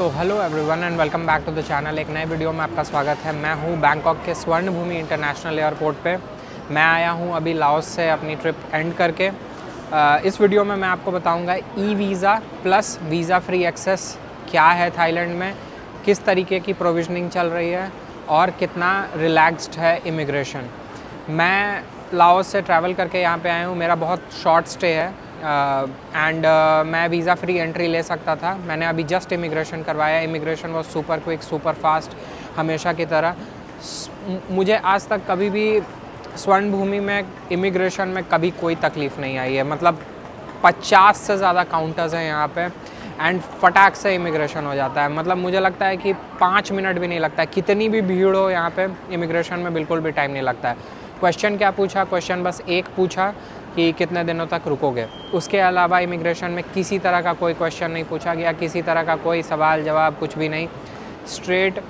तो hello everyone and welcome back to the channel. एक नए वीडियो में आपका स्वागत है। मैं हूं बैंकॉक के स्वर्ण भूमि इंटरनेशनल एयरपोर्ट पे। मैं आया हूं अभी लाओस से अपनी ट्रिप एंड करके। इस वीडियो में मैं आपको बताऊंगा E visa plus visa free access क्या है थाईलैंड में, किस तरीके की प्रोविजनिंग चल रही है और कितना रिलैक्स्ड है इमिग्रेशन। मैं लाओस से ट्रैवल करके यहाँ पे आया हूँ। मेरा बहुत शॉर्ट स्टे है एंड मैं वीज़ा फ्री एंट्री ले सकता था। मैंने अभी जस्ट इमिग्रेशन करवाया। Immigration was super quick, super fast, हमेशा की तरह। मुझे आज तक कभी भी स्वर्ण भूमि में इमिग्रेशन में कभी कोई तकलीफ़ नहीं आई है। मतलब 50 से ज़्यादा काउंटर्स हैं यहाँ पे एंड फटाक से इमिग्रेशन हो जाता है। मतलब मुझे लगता है कि 5 मिनट भी नहीं लगता है। कितनी भी भीड़ हो यहाँ पे, इमिग्रेशन में बिल्कुल भी टाइम नहीं लगता है। क्वेश्चन क्या पूछा? क्वेश्चन बस एक पूछा कि कितने दिनों तक रुकोगे। उसके अलावा इमिग्रेशन में किसी तरह का कोई क्वेश्चन नहीं पूछा गया, किसी तरह का कोई सवाल जवाब कुछ भी नहीं। स्ट्रेट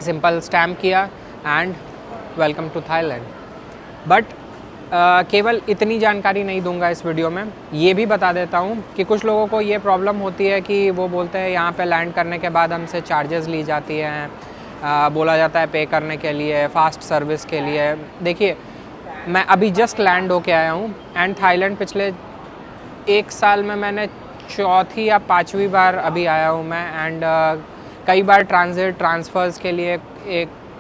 सिंपल स्टैम्प किया and welcome to Thailand. But केवल इतनी जानकारी नहीं दूंगा इस वीडियो में। ये भी बता देता हूँ कि कुछ लोगों को ये प्रॉब्लम होती है कि वो बोलते हैं यहाँ पे लैंड करने के बाद हमसे चार्जेस ली जाती हैं, बोला जाता है पे करने के लिए, फ़ास्ट सर्विस के लिए। देखिए, मैं अभी जस्ट लैंड होके आया हूँ एंड थाईलैंड पिछले 1 साल में मैंने 4थी या 5वीं बार अभी आया हूँ मैं। एंड कई बार ट्रांसफ़र्स के लिए,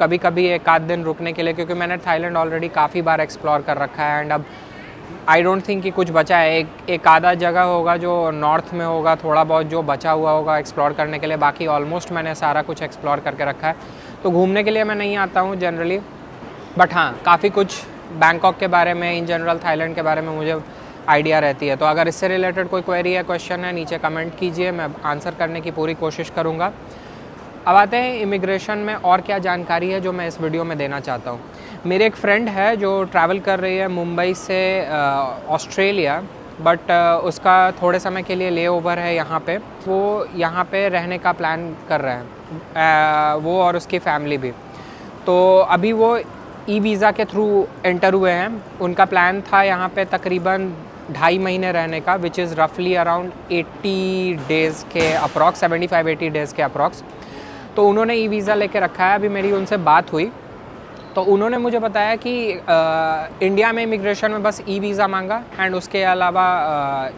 कभी कभी 1 आध दिन रुकने के लिए, क्योंकि मैंने थाईलैंड ऑलरेडी काफ़ी बार एक्सप्लोर कर रखा है। एंड अब आई डोंट थिंक कि कुछ बचा है। एक आधा जगह होगा जो नॉर्थ में होगा, थोड़ा बहुत जो बचा हुआ होगा एक्सप्लोर करने के लिए। बाकी ऑलमोस्ट मैंने सारा कुछ एक्सप्लोर करके रखा है। तो घूमने के लिए मैं नहीं आता हूँ जनरली, बट हाँ, काफ़ी कुछ बैंकॉक के बारे में, इन जनरल थाईलैंड के बारे में मुझे आइडिया रहती है। तो अगर इससे रिलेटेड कोई क्वेरी है, क्वेश्चन है, नीचे कमेंट कीजिए, मैं आंसर करने की पूरी कोशिश करूँगा। अब आते हैं इमिग्रेशन में और क्या जानकारी है जो मैं इस वीडियो में देना चाहता हूँ। मेरे एक फ्रेंड है जो ट्रैवल कर रही है मुंबई से ऑस्ट्रेलिया, बट उसका थोड़े समय के लिए ले ओवर है यहाँ पे। वो यहाँ पे रहने का प्लान कर रहे हैं, वो और उसकी फैमिली भी। तो अभी वो ई वीज़ा के थ्रू एंटर हुए हैं। उनका प्लान था यहाँ पे तकरीबन 2.5 महीने रहने का, विच इज़ रफली अराउंड 80 डेज़ के अप्रॉक्स, 75-80 डेज़ के अप्रॉक्स। तो उन्होंने ई वीज़ा लेके रखा है। अभी मेरी उनसे बात हुई तो उन्होंने मुझे बताया कि इंडिया में इमिग्रेशन में बस ई वीज़ा मांगा एंड उसके अलावा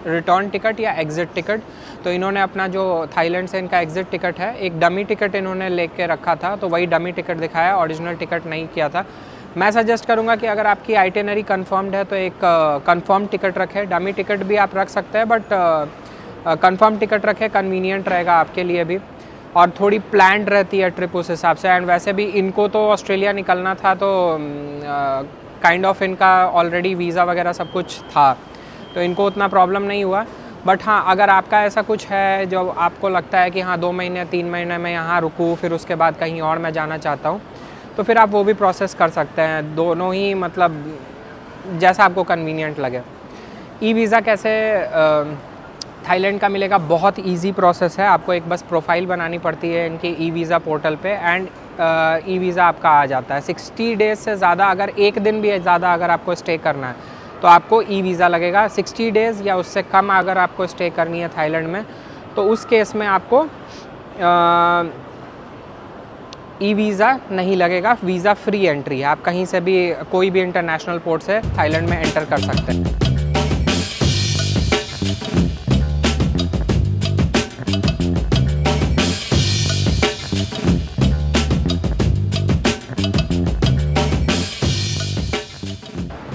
रिटर्न टिकट या एग्ज़िट टिकट। तो इन्होंने अपना जो थाईलैंड से इनका एग्ज़िट टिकट है, एक डमी टिकट इन्होंने लेके रखा था, तो वही डमी टिकट दिखाया, ओरिजिनल टिकट नहीं किया था। मैं सजेस्ट करूंगा कि अगर आपकी आइटिनरी कंफर्म्ड है तो एक कंफर्म टिकट रखें। डमी टिकट भी आप रख सकते हैं, बट कंफर्म टिकट रखें, कन्वीनियंट रहेगा आपके लिए भी, और थोड़ी प्लान्ड रहती है ट्रिप उस हिसाब से। एंड वैसे भी इनको तो ऑस्ट्रेलिया निकलना था, तो काइंड ऑफ इनका ऑलरेडी वीज़ा वगैरह सब कुछ था, तो इनको उतना प्रॉब्लम नहीं हुआ। बट हाँ, अगर आपका ऐसा कुछ है जो आपको लगता है कि हाँ 2 महीने 3 महीने में यहाँ रुकूँ, फिर उसके बाद कहीं और मैं जाना चाहता हूँ, तो फिर आप वो भी प्रोसेस कर सकते हैं। दोनों ही, मतलब जैसा आपको कन्वीनियंट लगे। ई वीज़ा कैसे थाईलैंड का मिलेगा? बहुत इजी प्रोसेस है। आपको एक बस प्रोफाइल बनानी पड़ती है इनकी ई वीज़ा पोर्टल पे एंड ई वीज़ा आपका आ जाता है। 60 डेज़ से ज़्यादा, अगर एक दिन भी ज़्यादा अगर आपको स्टे करना है तो आपको ई वीज़ा लगेगा। 60 डेज़ या उससे कम अगर आपको स्टे करनी है थाईलैंड में, तो उस केस में आपको ई वीज़ा नहीं लगेगा। वीज़ा फ्री एंट्री है। आप कहीं से भी, कोई भी इंटरनेशनल पोर्ट से थाईलैंड में एंटर कर सकते हैं।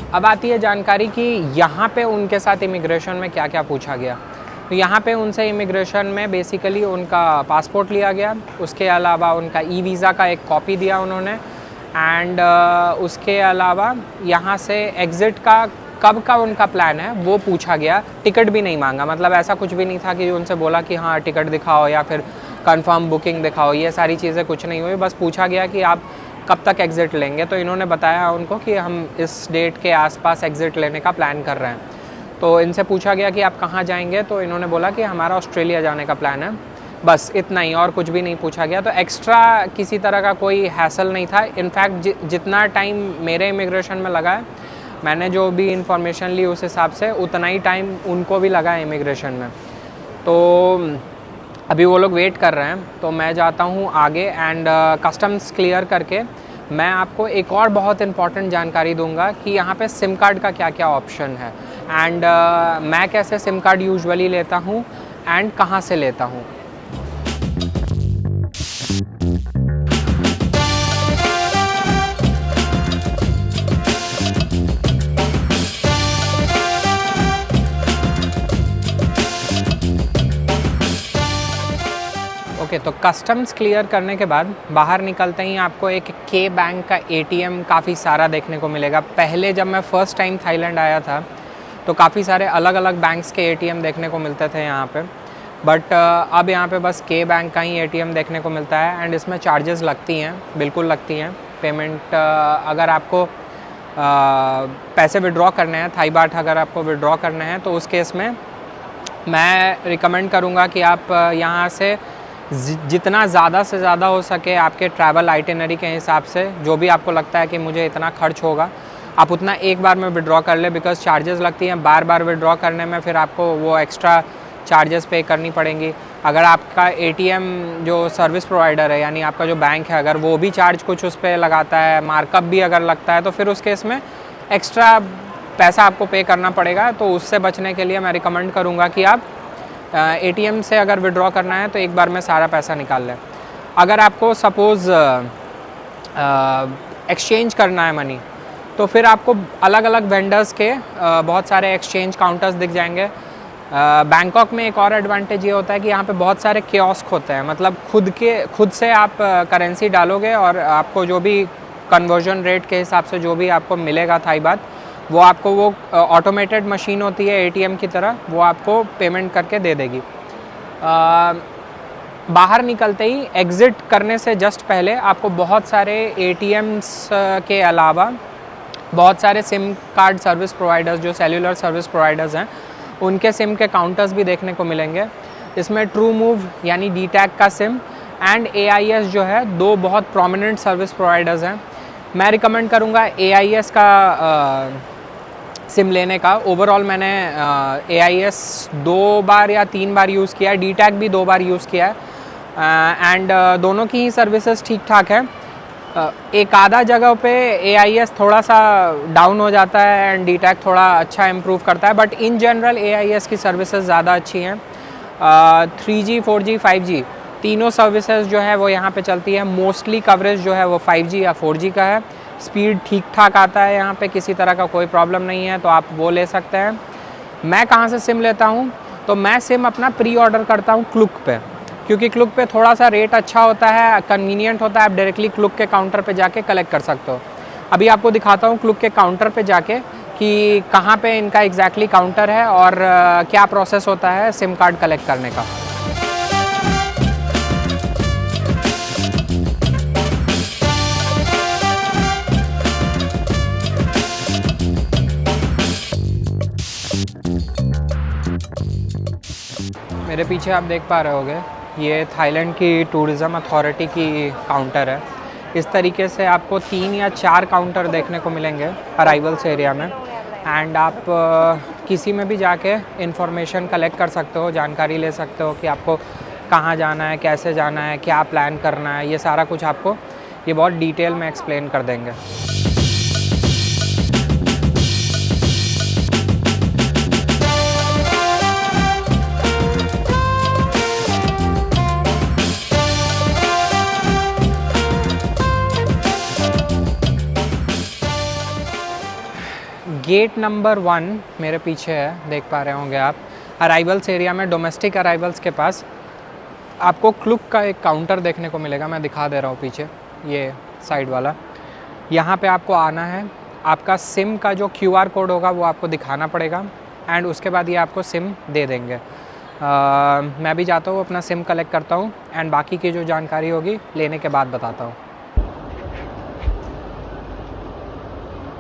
अब आती है जानकारी कि यहाँ पे उनके साथ इमिग्रेशन में क्या क्या पूछा गया। तो यहाँ पे उनसे इमिग्रेशन में बेसिकली उनका पासपोर्ट लिया गया, उसके अलावा उनका ई वीज़ा का एक कॉपी दिया उन्होंने, एंड उसके अलावा यहाँ से एग्ज़िट का कब का उनका प्लान है वो पूछा गया। टिकट भी नहीं मांगा, मतलब ऐसा कुछ भी नहीं था कि उनसे बोला कि हाँ टिकट दिखाओ या फिर कंफर्म बुकिंग दिखाओ। ये सारी चीज़ें कुछ नहीं हुई। बस पूछा गया कि आप कब तक एग्ज़िट लेंगे। तो इन्होंने बताया उनको कि हम इस डेट के आसपास एग्ज़िट लेने का प्लान कर रहे हैं। तो इनसे पूछा गया कि आप कहाँ जाएंगे, तो इन्होंने बोला कि हमारा ऑस्ट्रेलिया जाने का प्लान है। बस इतना ही, और कुछ भी नहीं पूछा गया। तो एक्स्ट्रा किसी तरह का कोई हैसल नहीं था। इनफैक्ट जितना टाइम मेरे इमिग्रेशन में लगा है, मैंने जो भी इंफॉर्मेशन ली उस हिसाब से उतना ही टाइम उनको भी लगा है इमिग्रेशन में। तो अभी वो लोग वेट कर रहे हैं, तो मैं जाता हूँ आगे एंड कस्टम्स क्लियर करके मैं आपको एक और बहुत इंपॉर्टेंट जानकारी दूंगा कि यहाँ पे सिम कार्ड का क्या क्या ऑप्शन है एंड मैं कैसे सिम कार्ड यूजुअली लेता हूँ एंड कहाँ से लेता हूँ। ओके, तो कस्टम्स क्लियर करने के बाद बाहर निकलते ही आपको एक के बैंक का एटीएम काफ़ी सारा देखने को मिलेगा। पहले जब मैं फ़र्स्ट टाइम थाईलैंड आया था तो काफ़ी सारे अलग अलग बैंक्स के एटीएम देखने को मिलते थे यहाँ पे, बट अब यहाँ पे बस के बैंक का ही एटीएम देखने को मिलता है एंड इसमें चार्जेस लगती हैं, बिल्कुल लगती हैं। पेमेंट अगर आपको पैसे विड्रॉ करने हैं, थाई बाट अगर आपको विड्रॉ करने हैं, तो उस केस में मैं रिकमेंड करूँगा कि आप यहाँ से जितना ज़्यादा से ज़्यादा हो सके आपके ट्रैवल आइटिनरी के हिसाब से जो भी आपको लगता है कि मुझे इतना खर्च होगा, आप उतना एक बार में विड्रॉ कर ले, बिकॉज़ चार्जेस लगती हैं बार बार विड्रॉ करने में, फिर आपको वो एक्स्ट्रा चार्जेस पे करनी पड़ेंगी। अगर आपका एटीएम जो सर्विस प्रोवाइडर है यानी आपका जो बैंक है, अगर वो भी चार्ज कुछ उस पर लगाता है, मार्कअप भी अगर लगता है, तो फिर उस केस में एक्स्ट्रा पैसा आपको पे करना पड़ेगा। तो उससे बचने के लिए मैं रिकमेंड करूँगा कि आप एटीएम से अगर विड्रॉ करना है तो एक बार में सारा पैसा निकाल लें। अगर आपको सपोज़ एक्सचेंज करना है मनी, तो फिर आपको अलग अलग वेंडर्स के बहुत सारे एक्सचेंज काउंटर्स दिख जाएंगे। बैंकॉक में एक और एडवांटेज ये होता है कि यहाँ पे बहुत सारे कियोस्क होते हैं, मतलब खुद से आप करेंसी डालोगे और आपको जो भी कन्वर्जन रेट के हिसाब से जो भी आपको मिलेगा थाई बात, वो आपको वो ऑटोमेटेड मशीन होती है एटीएम की तरह, वो आपको पेमेंट करके दे देगी। बाहर निकलते ही एग्ज़िट करने से जस्ट पहले आपको बहुत सारे एटीएम्स के अलावा बहुत सारे सिम कार्ड सर्विस प्रोवाइडर्स, जो सेल्युलर सर्विस प्रोवाइडर्स हैं, उनके सिम के काउंटर्स भी देखने को मिलेंगे। इसमें ट्रू मूव यानी डीटैग का सिम एंड AIS जो है, दो बहुत प्रोमिनेंट सर्विस प्रोवाइडर्स हैं। मैं रिकमेंड करूँगा AIS का सिम लेने का। ओवरऑल मैंने AIS 2 बार या 3 बार यूज़ किया है, डीटैग भी 2 बार यूज़ किया है एंड दोनों की ही सर्विसेज ठीक ठाक है। एक आधा जगह पे AIS थोड़ा सा डाउन हो जाता है एंड डीटैग थोड़ा अच्छा इम्प्रूव करता है, बट इन जनरल AIS की सर्विसेज ज़्यादा अच्छी हैं। 3G 4G 5G तीनों सर्विसेज जो है वो यहाँ पे चलती है। मोस्टली कवरेज जो है वो 5G या 4G का है। स्पीड ठीक ठाक आता है यहाँ पे, किसी तरह का कोई प्रॉब्लम नहीं है, तो आप वो ले सकते हैं। मैं कहाँ से सिम लेता हूँ, तो मैं सिम अपना प्री ऑर्डर करता हूँ क्लुक पे, क्योंकि क्लुक पे थोड़ा सा रेट अच्छा होता है, कन्वीनियंट होता है। आप डायरेक्टली क्लुक के काउंटर पे जाके कलेक्ट कर सकते हो। अभी आपको दिखाता हूँ क्लुक के काउंटर पे जाके कि कहाँ पे इनका एग्जैक्टली काउंटर है और क्या प्रोसेस होता है सिम कार्ड कलेक्ट करने का। मेरे पीछे आप देख पा रहे होगे, ये थाईलैंड की टूरिज़्म अथॉरिटी की काउंटर है। इस तरीके से आपको 3 या 4 काउंटर देखने को मिलेंगे अराइवल्स एरिया में एंड आप किसी में भी जाके इन्फॉर्मेशन कलेक्ट कर सकते हो, जानकारी ले सकते हो कि आपको कहाँ जाना है, कैसे जाना है, क्या प्लान करना है। ये सारा कुछ आपको ये बहुत डिटेल में एक्सप्लेन कर देंगे। गेट नंबर 1 मेरे पीछे है, देख पा रहे होंगे आप। अराइवल्स एरिया में डोमेस्टिक अराइवल्स के पास आपको क्लुक का एक काउंटर देखने को मिलेगा। मैं दिखा दे रहा हूँ पीछे, ये साइड वाला। यहाँ पे आपको आना है, आपका सिम का जो QR कोड होगा वो आपको दिखाना पड़ेगा एंड उसके बाद ये आपको सिम दे देंगे। मैं भी जाता हूँ, अपना सिम कलेक्ट करता हूँ एंड बाकी की जो जानकारी होगी लेने के बाद बताता हूँ।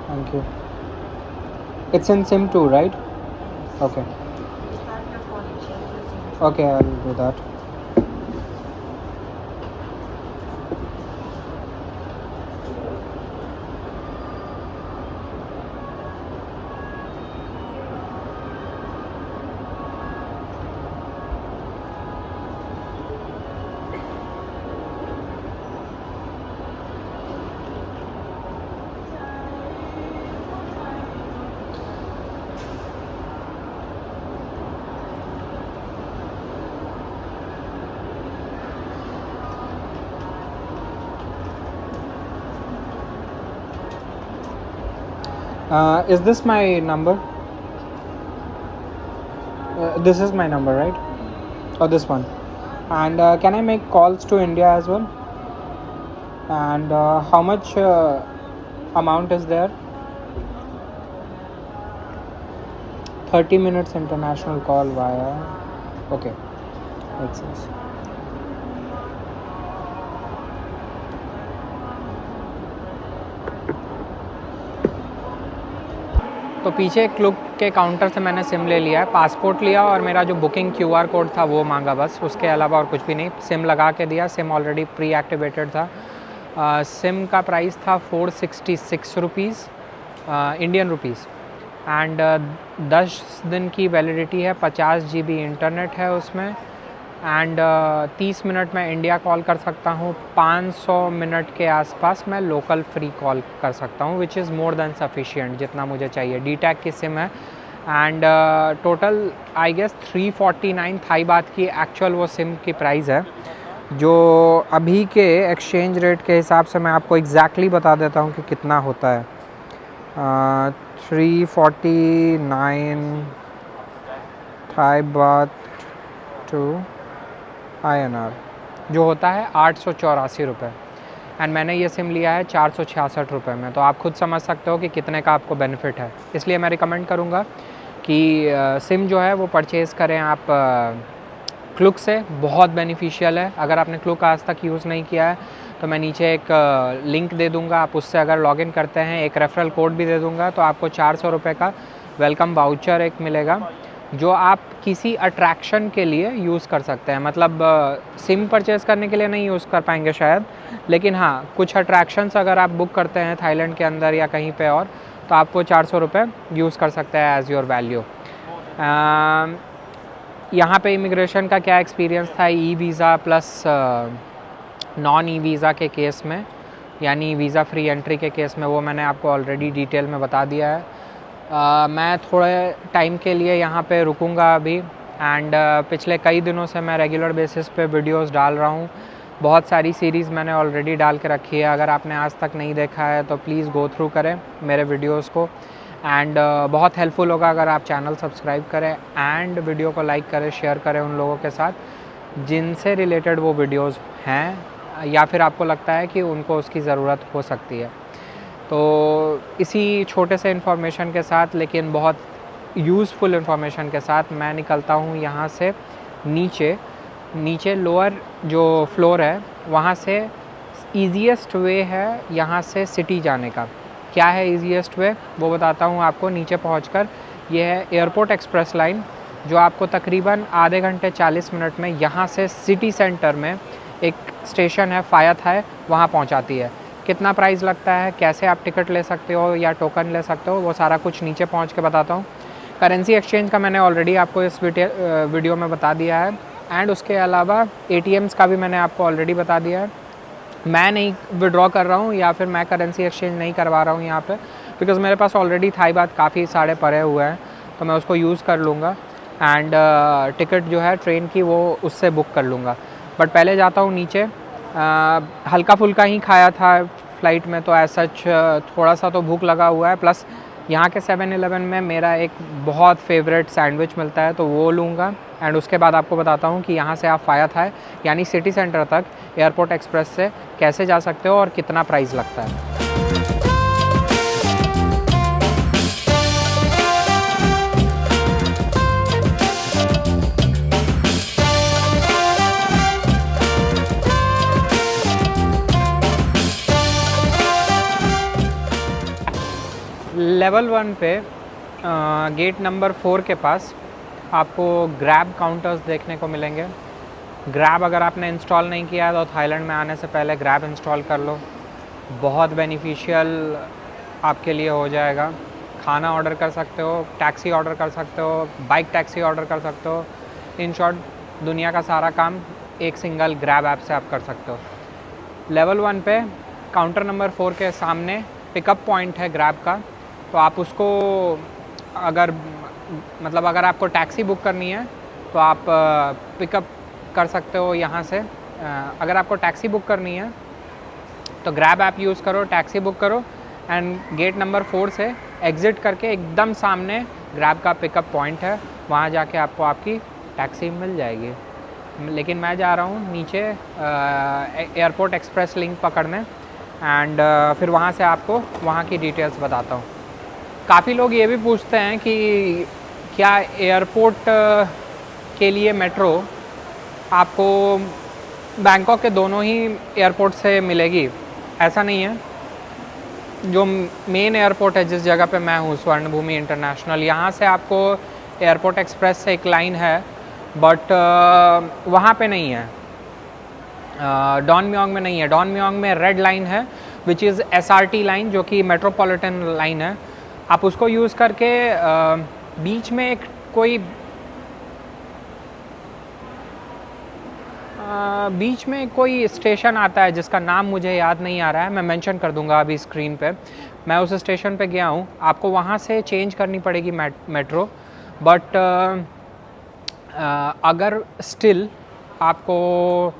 Thank you. It's in SIM 2, right? Okay. Okay, I'll do that. Is this my number? This is my number, right? Or this one? And can I make calls to India as well? And how much amount is there? 30 minutes international call via. Okay, makes sense. तो पीछे क्लुक के counter से मैंने SIM ले लिया है, passport लिया और मेरा जो बुकिंग QR कोड था वो मांगा बस, उसके अलावा और कुछ भी नहीं। सिम लगा के दिया, सिम ऑलरेडी प्री एक्टिवेटेड था। सिम का प्राइस था 466 रुपीज़ इंडियन रुपीज़ एंड 10 दिन की वैलिडिटी है, 50 GB इंटरनेट है उसमें एंड 30 मिनट में इंडिया कॉल कर सकता हूँ, 500 मिनट के आसपास मैं लोकल फ्री कॉल कर सकता हूँ, which is more than sufficient, जितना मुझे चाहिए। डीटैक की सिम है and total I guess 349 Thai baht की एक्चुअल वो सिम की प्राइस है, जो अभी के एक्सचेंज रेट के हिसाब से मैं आपको एग्जैक्टली बता देता हूँ कि कितना होता है। 349 थाई बात टू INR जो होता है 884 रुपये एंड मैंने ये सिम लिया है 466 रुपये में। तो आप खुद समझ सकते हो कि कितने का आपको बेनिफिट है। इसलिए मैं रिकमेंड करूँगा कि सिम जो है वो परचेज़ करें आप क्लुक से, बहुत बेनिफिशियल है। अगर आपने क्लुक आज तक यूज़ नहीं किया है तो मैं नीचे एक लिंक दे दूँगा, आप उससे अगर लॉगिन करते हैं, एक रेफरल कोड भी दे दूँगा, तो आपको 400 रुपये का वेलकम वाउचर एक मिलेगा, जो आप किसी अट्रैक्शन के लिए यूज़ कर सकते हैं। मतलब सिम परचेज़ करने के लिए नहीं यूज़ कर पाएंगे शायद, लेकिन हाँ कुछ अट्रैक्शंस अगर आप बुक करते हैं थाईलैंड के अंदर या कहीं पे और, तो आपको 400 रुपये यूज़ कर सकते हैं एज़ योर वैल्यू। यहाँ पे इमिग्रेशन का क्या एक्सपीरियंस था ई visa plus non e visa के केस में, यानी वीज़ा फ्री एंट्री के केस में, वो मैंने आपको ऑलरेडी डिटेल में बता दिया है। मैं थोड़े टाइम के लिए यहाँ पे रुकूँगा अभी एंड पिछले कई दिनों से मैं रेगुलर बेसिस पे वीडियोस डाल रहा हूँ। बहुत सारी सीरीज़ मैंने ऑलरेडी डाल के रखी है, अगर आपने आज तक नहीं देखा है तो प्लीज़ गो थ्रू करें मेरे वीडियोस को एंड बहुत हेल्पफुल होगा अगर आप चैनल सब्सक्राइब करें एंड वीडियो को लाइक करें, शेयर करें उन लोगों के साथ जिनसे रिलेटेड वो वीडियोज़ हैं या फिर आपको लगता है कि उनको उसकी ज़रूरत हो सकती है। तो इसी छोटे से इन्फॉर्मेशन के साथ, लेकिन बहुत यूज़फुल इन्फॉर्मेशन के साथ, मैं निकलता हूँ यहाँ से नीचे लोअर जो फ्लोर है वहाँ से ईज़ीएस्ट वे है यहाँ से सिटी जाने का। क्या है ईज़ीएस्ट वे वो बताता हूँ आपको नीचे पहुँचकर। ये है एयरपोर्ट एक्सप्रेस लाइन, जो आपको तकरीबन आधे घंटे 40 मिनट में यहाँ से सिटी सेंटर में एक स्टेशन है फाया थाई, वहाँ पहुँचाती है। कितना प्राइस लगता है, कैसे आप टिकट ले सकते हो या टोकन ले सकते हो, वो सारा कुछ नीचे पहुंच के बताता हूँ। करेंसी एक्सचेंज का मैंने ऑलरेडी आपको इस वीडियो में बता दिया है एंड उसके अलावा ATMs का भी मैंने आपको ऑलरेडी बता दिया है। मैं नहीं विड्रॉ कर रहा हूँ या फिर मैं करेंसी एक्सचेंज नहीं करवा रहा हूँ यहाँ पे, बिकॉज़ मेरे पास ऑलरेडी थाई बात काफ़ी सारे पड़े हुए हैं, तो मैं उसको यूज़ कर लूँगा एंड टिकट जो है ट्रेन की वो उससे बुक कर लूँगा। बट पहले जाता हूँ नीचे। हल्का फुल्का ही खाया था फ़्लाइट में, तो ऐसा थोड़ा सा तो भूख लगा हुआ है। प्लस यहाँ के 7-Eleven में मेरा एक बहुत फेवरेट सैंडविच मिलता है, तो वो लूँगा एंड उसके बाद आपको बताता हूँ कि यहाँ से आप फाया थाई यानी सिटी सेंटर तक एयरपोर्ट एक्सप्रेस से कैसे जा सकते हो और कितना प्राइस लगता है। लेवल 1 पे गेट नंबर 4 के पास आपको ग्रैब काउंटर्स देखने को मिलेंगे। ग्रैब अगर आपने इंस्टॉल नहीं किया है तो थाईलैंड में आने से पहले ग्रैब इंस्टॉल कर लो, बहुत बेनिफिशियल आपके लिए हो जाएगा। खाना ऑर्डर कर सकते हो, टैक्सी ऑर्डर कर सकते हो, बाइक टैक्सी ऑर्डर कर सकते हो। इन शॉर्ट दुनिया का सारा काम एक सिंगल ग्रैब ऐप से आप कर सकते हो। लेवल 1 पे काउंटर नंबर 4 के सामने पिकअप पॉइंट है ग्रैब का, तो आप उसको अगर आपको टैक्सी बुक करनी है तो आप पिकअप कर सकते हो यहाँ से। अगर आपको टैक्सी बुक करनी है तो ग्रैब ऐप यूज़ करो, टैक्सी बुक करो एंड गेट नंबर 4 से एग्ज़िट करके एकदम सामने ग्रैब का पिकअप पॉइंट है, वहाँ जाके आपको आपकी टैक्सी मिल जाएगी। लेकिन मैं जा रहा हूँ नीचे एयरपोर्ट एक्सप्रेस लिंक पकड़ने एंड फिर वहाँ से आपको वहाँ की डिटेल्स बताता हूँ। काफ़ी लोग ये भी पूछते हैं कि क्या एयरपोर्ट के लिए मेट्रो आपको बैंकॉक के दोनों ही एयरपोर्ट से मिलेगी? ऐसा नहीं है। जो मेन एयरपोर्ट है जिस जगह पे मैं हूँ, स्वर्ण भूमि इंटरनेशनल, यहाँ से आपको एयरपोर्ट एक्सप्रेस से एक लाइन है, बट वहाँ पे नहीं है। डॉन म्योंग में नहीं है। डॉन म्योंग में रेड लाइन है विच इज़ SRT लाइन, जो कि मेट्रोपॉलिटन लाइन है। आप उसको यूज़ करके बीच में एक कोई बीच में कोई स्टेशन आता है जिसका नाम मुझे याद नहीं आ रहा है, मैं मेंशन कर दूंगा अभी स्क्रीन पे। मैं उस स्टेशन पे गया हूँ। आपको वहाँ से चेंज करनी पड़ेगी मेट्रो, बट अगर स्टिल आपको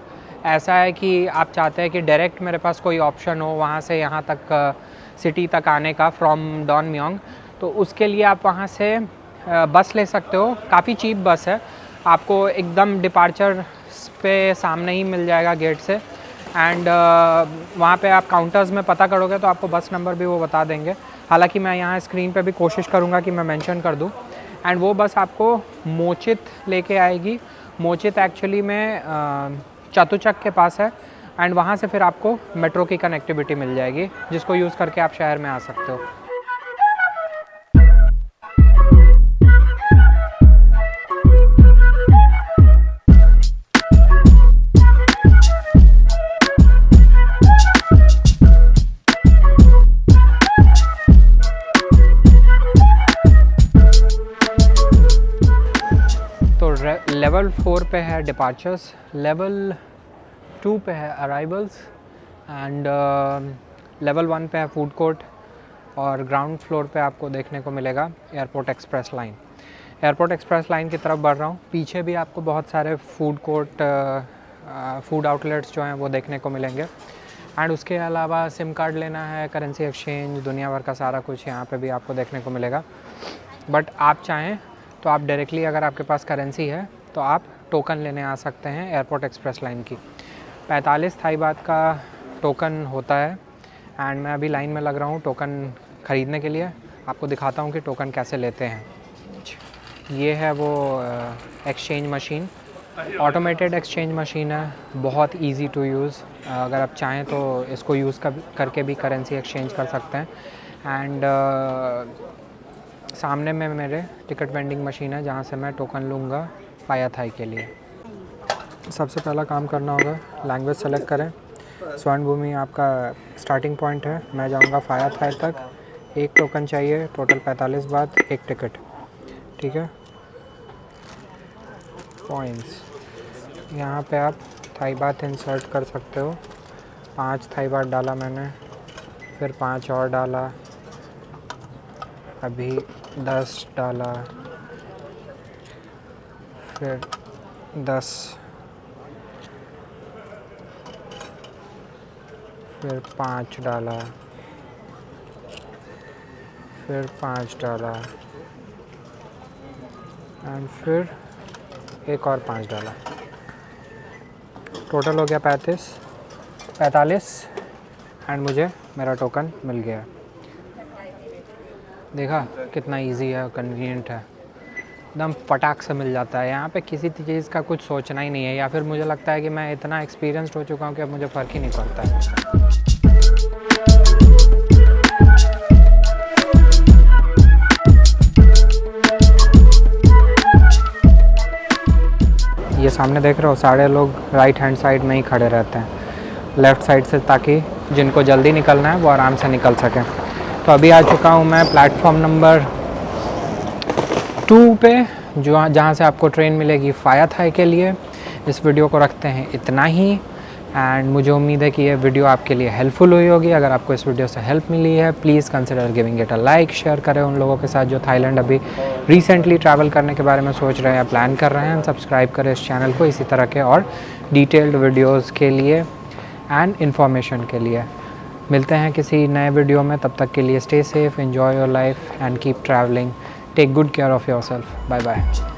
ऐसा है कि आप चाहते हैं कि डायरेक्ट मेरे पास कोई ऑप्शन हो वहाँ से यहाँ तक सिटी तक आने का फ्रॉम डॉन म्योंग, तो उसके लिए आप वहाँ से बस ले सकते हो। काफ़ी चीप बस है, आपको एकदम डिपार्चर पे सामने ही मिल जाएगा गेट से। एंड वहाँ पे आप काउंटर्स में पता करोगे तो आपको बस नंबर भी वो बता देंगे। हालांकि मैं यहाँ स्क्रीन पे भी कोशिश करूँगा कि मैं मेंशन कर दूँ। एंड वो बस आपको मोचित लेके आएगी। मोचित एक्चुअली में चतुचक के पास है एंड वहाँ से फिर आपको मेट्रो की कनेक्टिविटी मिल जाएगी, जिसको यूज़ करके आप शहर में आ सकते हो। लेवल 4 पे है डिपार्चर्स, लेवल 2 पे है अराइवल्स एंड लेवल 1 पे है फूड कोर्ट, और ग्राउंड फ्लोर पे आपको देखने को मिलेगा airport express line. Airport express line की तरफ बढ़ रहा हूँ। पीछे भी आपको बहुत सारे फूड कोर्ट, फूड आउटलेट्स जो हैं वो देखने को मिलेंगे। एंड उसके अलावा सिम कार्ड लेना है, करेंसी एक्सचेंज, दुनिया भर का सारा कुछ यहाँ पे भी आपको देखने को मिलेगा। बट आप चाहें तो आप डायरेक्टली, अगर आपके पास करेंसी है तो आप टोकन लेने आ सकते हैं एयरपोर्ट एक्सप्रेस लाइन की। 45 थाई बात का टोकन होता है एंड मैं अभी लाइन में लग रहा हूँ टोकन ख़रीदने के लिए। आपको दिखाता हूँ कि टोकन कैसे लेते हैं। ये है वो exchange machine, automated exchange machine है, बहुत इजी टू यूज़। अगर आप चाहें तो इसको यूज़ करके भी करेंसी एक्सचेंज कर सकते हैं। एंड सामने में मेरे टिकट वेंडिंग मशीन है जहाँ से मैं टोकन लूँगा फाया थाई के लिए। सबसे पहला काम करना होगा, लैंग्वेज सेलेक्ट करें। स्वर्ण भूमि आपका स्टार्टिंग पॉइंट है, मैं जाऊँगा फाया थाई तक। एक टोकन चाहिए, टोटल 45 बात, एक टिकट, ठीक है। पॉइंट्स, यहाँ पे आप थाई बात इंसर्ट कर सकते हो। 5 थाई बात डाला मैंने, फिर 5 और डाला, अभी 10 डाला, फिर 10, फिर 5 डाला, फिर 5 डाला एंड फिर एक और 5 डाला। टोटल हो गया 45 एंड मुझे मेरा टोकन मिल गया। देखा कितना इजी है, कन्वीनियंट है, एकदम पटाख से मिल जाता है। यहाँ पे किसी चीज़ का कुछ सोचना ही नहीं है, या फिर मुझे लगता है कि मैं इतना एक्सपीरियंस्ड हो चुका हूँ कि अब मुझे फ़र्क ही नहीं पड़ता है। ये सामने देख रहे हो, सारे लोग राइट हैंड साइड में ही खड़े रहते हैं, लेफ़्ट साइड से, ताकि जिनको जल्दी निकलना है वो आराम से निकल सकें। तो अभी आ चुका हूँ मैं प्लेटफॉर्म नंबर 2 पे, जहाँ से आपको ट्रेन मिलेगी फाया थाई के लिए। इस वीडियो को रखते हैं इतना ही एंड मुझे उम्मीद है कि ये वीडियो आपके लिए हेल्पफुल हुई होगी। अगर आपको इस वीडियो से हेल्प मिली है, please consider giving it a like. Share करें उन लोगों के साथ जो थाईलैंड अभी रिसेंटली ट्रैवल करने के बारे में सोच रहे हैं, प्लान कर रहे हैं। सब्सक्राइब करें इस चैनल को इसी तरह के और डिटेल्ड वीडियोज़ के लिए एंड इन्फॉर्मेशन के लिए। मिलते हैं किसी नए वीडियो में, तब तक के लिए stay safe, enjoy your life and keep travelling, take good care of yourself, bye bye.